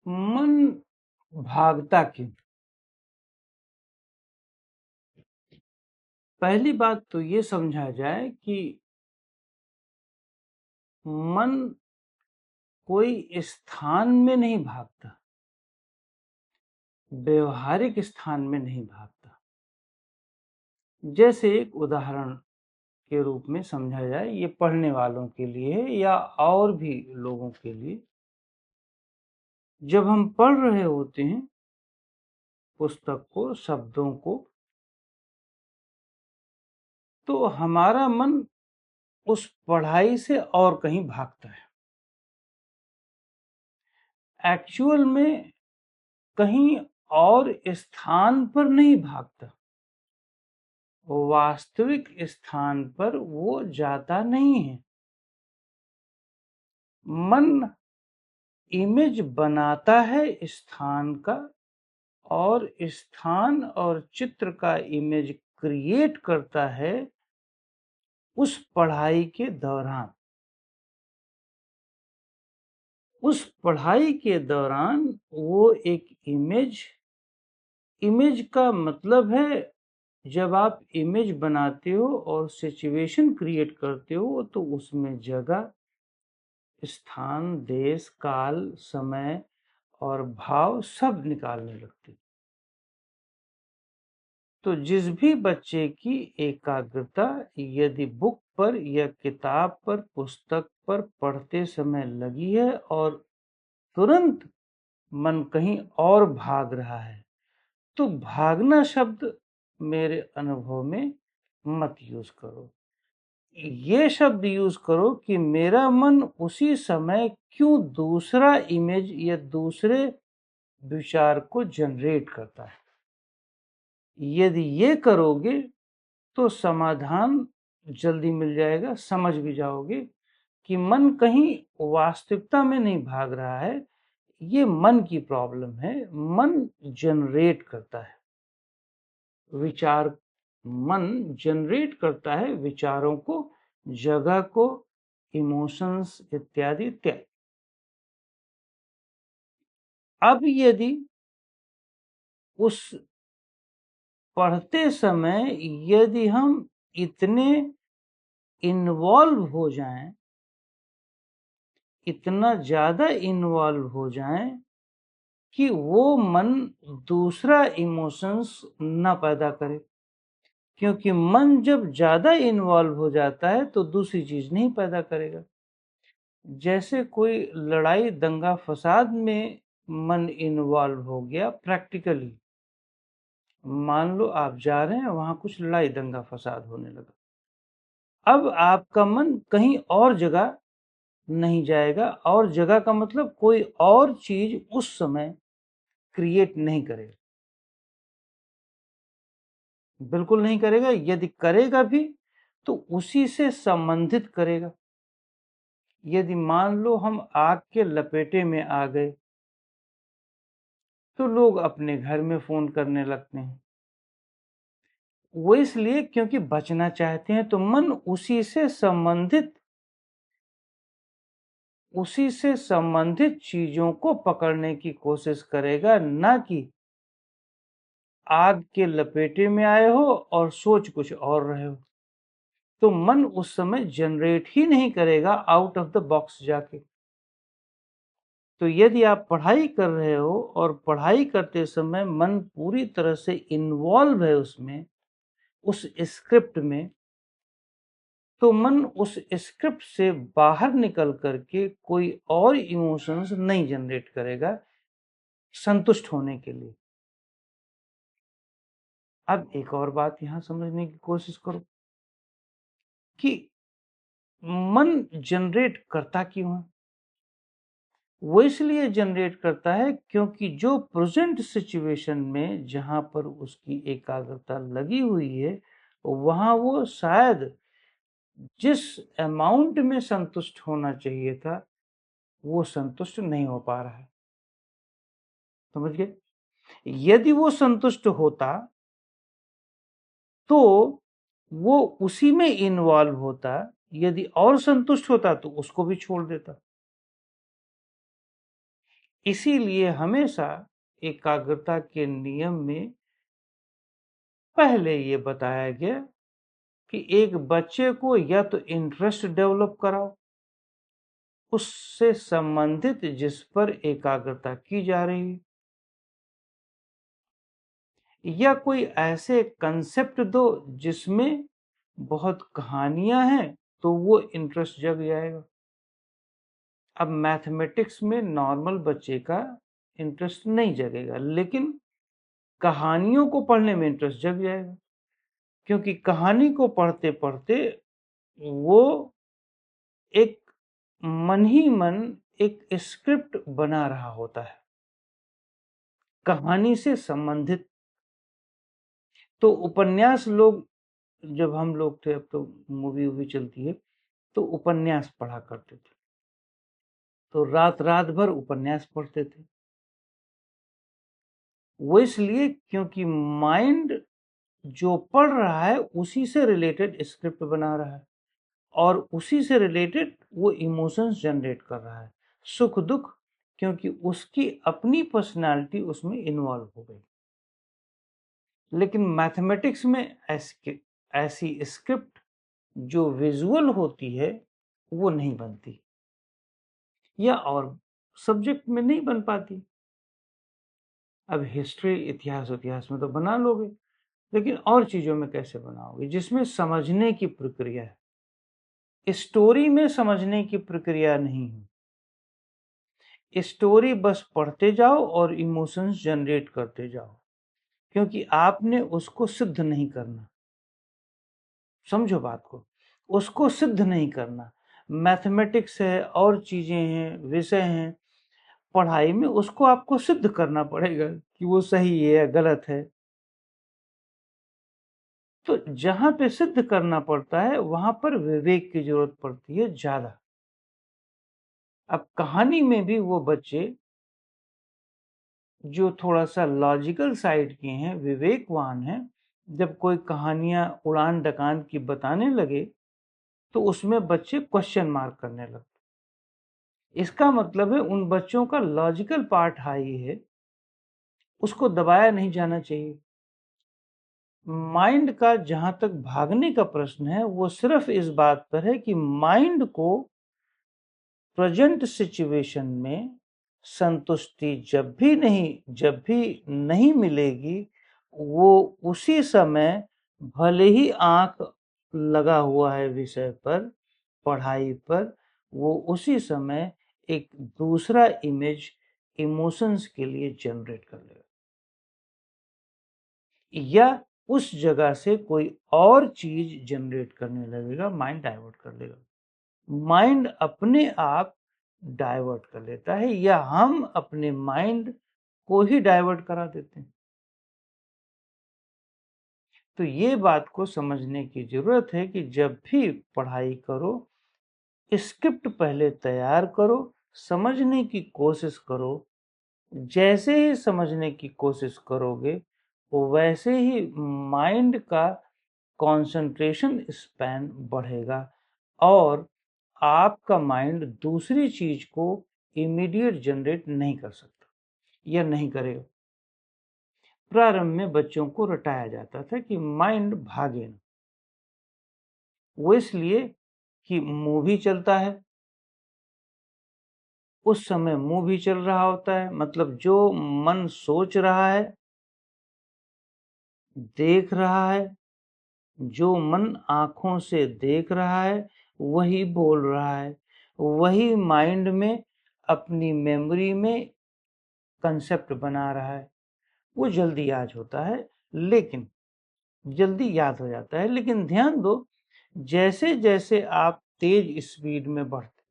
मन भागता क्यों? पहली बात तो ये समझा जाए कि मन कोई स्थान में नहीं भागता, व्यवहारिक स्थान में नहीं भागता। जैसे एक उदाहरण के रूप में समझा जाए, ये पढ़ने वालों के लिए या और भी लोगों के लिए। जब हम पढ़ रहे होते हैं पुस्तक को, शब्दों को, तो हमारा मन उस पढ़ाई से और कहीं भागता है। एक्चुअल में कहीं और स्थान पर नहीं भागता, वास्तविक स्थान पर वो जाता नहीं है। मन इमेज बनाता है स्थान का, और स्थान और चित्र का इमेज क्रिएट करता है उस पढ़ाई के दौरान। उस पढ़ाई के दौरान वो एक इमेज का मतलब है, जब आप इमेज बनाते हो और सिचुएशन क्रिएट करते हो तो उसमें जगह, स्थान, देश, काल, समय और भाव सब निकालने लगते। तो जिस भी बच्चे की एकाग्रता यदि बुक पर या किताब पर, पुस्तक पर पढ़ते समय लगी है और तुरंत मन कहीं और भाग रहा है, तो भागना शब्द मेरे अनुभव में मत यूज करो। ये शब्द यूज करो कि मेरा मन उसी समय क्यों दूसरा इमेज या दूसरे विचार को जनरेट करता है। यदि ये करोगे तो समाधान जल्दी मिल जाएगा, समझ भी जाओगे कि मन कहीं वास्तविकता में नहीं भाग रहा है, ये मन की प्रॉब्लम है। मन जनरेट करता है विचार, मन जनरेट करता है विचारों को, जगह को, इमोशंस इत्यादि इत्यादि। अब यदि उस पढ़ते समय यदि हम इतने इन्वॉल्व हो जाएं, इतना ज्यादा इन्वॉल्व हो जाएं कि वो मन दूसरा इमोशंस ना पैदा करे, क्योंकि मन जब ज्यादा इन्वॉल्व हो जाता है तो दूसरी चीज नहीं पैदा करेगा। जैसे कोई लड़ाई दंगा फसाद में मन इन्वॉल्व हो गया, प्रैक्टिकली मान लो आप जा रहे हैं, वहां कुछ लड़ाई दंगा फसाद होने लगा, अब आपका मन कहीं और जगह नहीं जाएगा, और जगह का मतलब कोई और चीज उस समय क्रिएट नहीं करेगा, बिल्कुल नहीं करेगा। यदि करेगा भी तो उसी से संबंधित करेगा। यदि मान लो हम आग के लपेटे में आ गए, तो लोग अपने घर में फोन करने लगते हैं। वो इसलिए क्योंकि बचना चाहते हैं, तो मन उसी से संबंधित चीजों को पकड़ने की कोशिश करेगा, ना कि आग के लपेटे में आए हो और सोच कुछ और रहे हो। तो मन उस समय जनरेट ही नहीं करेगा आउट ऑफ द बॉक्स जाके। तो यदि आप पढ़ाई कर रहे हो और पढ़ाई करते समय मन पूरी तरह से इन्वॉल्व है उसमें, उस स्क्रिप्ट में, तो मन उस स्क्रिप्ट से बाहर निकल करके कोई और इमोशंस नहीं जनरेट करेगा संतुष्ट होने के लिए। अब एक और बात यहां समझने की कोशिश करो कि मन जनरेट करता क्यों है। वो इसलिए जनरेट करता है क्योंकि जो प्रेजेंट सिचुएशन में जहां पर उसकी एकाग्रता लगी हुई है, वहां वो शायद जिस अमाउंट में संतुष्ट होना चाहिए था, वो संतुष्ट नहीं हो पा रहा है। समझ गए? यदि वो संतुष्ट होता तो वो उसी में इन्वॉल्व होता, यदि और संतुष्ट होता तो उसको भी छोड़ देता। इसीलिए हमेशा एकाग्रता के नियम में पहले ये बताया गया कि एक बच्चे को या तो इंटरेस्ट डेवलप कराओ उससे संबंधित जिस पर एकाग्रता की जा रही है, या कोई ऐसे कंसेप्ट दो जिसमें बहुत कहानियां हैं तो वो इंटरेस्ट जग जाएगा। अब मैथमेटिक्स में नॉर्मल बच्चे का इंटरेस्ट नहीं जगेगा, लेकिन कहानियों को पढ़ने में इंटरेस्ट जग जाएगा, क्योंकि कहानी को पढ़ते पढ़ते वो एक मन ही मन एक स्क्रिप्ट बना रहा होता है कहानी से संबंधित। तो उपन्यास लोग, जब हम लोग थे, अब तो मूवी वूवी चलती है, तो उपन्यास पढ़ा करते थे, तो रात रात भर उपन्यास पढ़ते थे। वो इसलिए क्योंकि माइंड जो पढ़ रहा है उसी से रिलेटेड स्क्रिप्ट बना रहा है और उसी से रिलेटेड वो इमोशंस जनरेट कर रहा है, सुख दुख, क्योंकि उसकी अपनी पर्सनालिटी उसमें इन्वॉल्व हो गई। लेकिन मैथमेटिक्स में ऐसी स्क्रिप्ट जो विजुअल होती है वो नहीं बनती, या और सब्जेक्ट में नहीं बन पाती। अब हिस्ट्री, इतिहास में तो बना लोगे, लेकिन और चीजों में कैसे बनाओगे जिसमें समझने की प्रक्रिया है। स्टोरी में समझने की प्रक्रिया नहीं है, स्टोरी बस पढ़ते जाओ और इमोशंस जनरेट करते जाओ, क्योंकि आपने उसको सिद्ध नहीं करना। समझो बात को, उसको सिद्ध नहीं करना। मैथमेटिक्स है और चीजें हैं, विषय हैं पढ़ाई में, उसको आपको सिद्ध करना पड़ेगा कि वो सही है या गलत है। तो जहां पे सिद्ध करना पड़ता है वहां पर विवेक की जरूरत पड़ती है ज्यादा। अब कहानी में भी वो बच्चे जो थोड़ा सा लॉजिकल साइड के हैं, विवेकवान हैं, जब कोई कहानियां उड़ान डकान की बताने लगे तो उसमें बच्चे क्वेश्चन मार्क करने लगते। इसका मतलब है उन बच्चों का लॉजिकल पार्ट हाई है, उसको दबाया नहीं जाना चाहिए। माइंड का जहां तक भागने का प्रश्न है वो सिर्फ इस बात पर है कि माइंड को प्रेजेंट सिचुएशन में संतुष्टि जब भी नहीं मिलेगी, वो उसी समय, भले ही आंख लगा हुआ है विषय पर, पढ़ाई पर, वो उसी समय एक दूसरा इमेज इमोशंस के लिए जनरेट कर लेगा, या उस जगह से कोई और चीज जनरेट करने लगेगा, माइंड डाइवर्ट कर लेगा। माइंड अपने आप डाइवर्ट कर लेता है, या हम अपने माइंड को ही डाइवर्ट करा देते हैं। तो ये बात को समझने की जरूरत है कि जब भी पढ़ाई करो, स्क्रिप्ट पहले तैयार करो, समझने की कोशिश करो। जैसे ही समझने की कोशिश करोगे वैसे ही माइंड का कंसंट्रेशन स्पैन बढ़ेगा और आपका माइंड दूसरी चीज को इमीडिएट जनरेट नहीं कर सकता या नहीं करेगा। प्रारंभ में बच्चों को रटाया जाता था कि माइंड भागे ना, वो इसलिए कि मूवी चलता है, उस समय मूवी चल रहा होता है, मतलब जो मन सोच रहा है, देख रहा है, जो मन आंखों से देख रहा है वही बोल रहा है, वही माइंड में अपनी मेमोरी में कंसेप्ट बना रहा है। वो जल्दी याद होता है, लेकिन जल्दी याद हो जाता है, लेकिन ध्यान दो, जैसे जैसे आप तेज स्पीड में बढ़ते,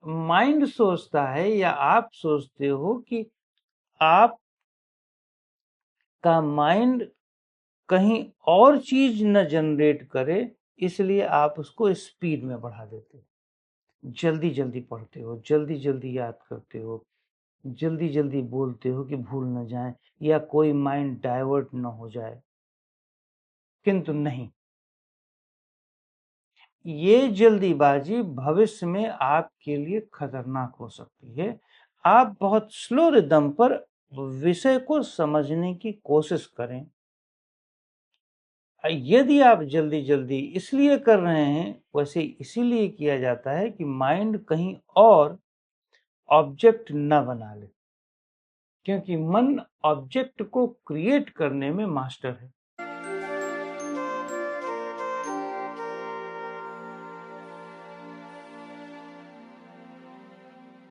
माइंड सोचता है या आप सोचते हो कि आप का माइंड कहीं और चीज न जनरेट करे, इसलिए आप उसको स्पीड में बढ़ा देते हो। जल्दी जल्दी पढ़ते हो, जल्दी जल्दी याद करते हो, जल्दी जल्दी बोलते हो कि भूल न जाए या कोई माइंड डाइवर्ट न हो जाए, किंतु नहीं, ये जल्दीबाजी भविष्य में आपके लिए खतरनाक हो सकती है। आप बहुत स्लो रिदम पर विषय को समझने की कोशिश करें। यदि आप जल्दी-जल्दी इसलिए कर रहे हैं, वैसे इसीलिए किया जाता है कि माइंड कहीं और ऑब्जेक्ट न बना ले, क्योंकि मन ऑब्जेक्ट को क्रिएट करने में मास्टर है।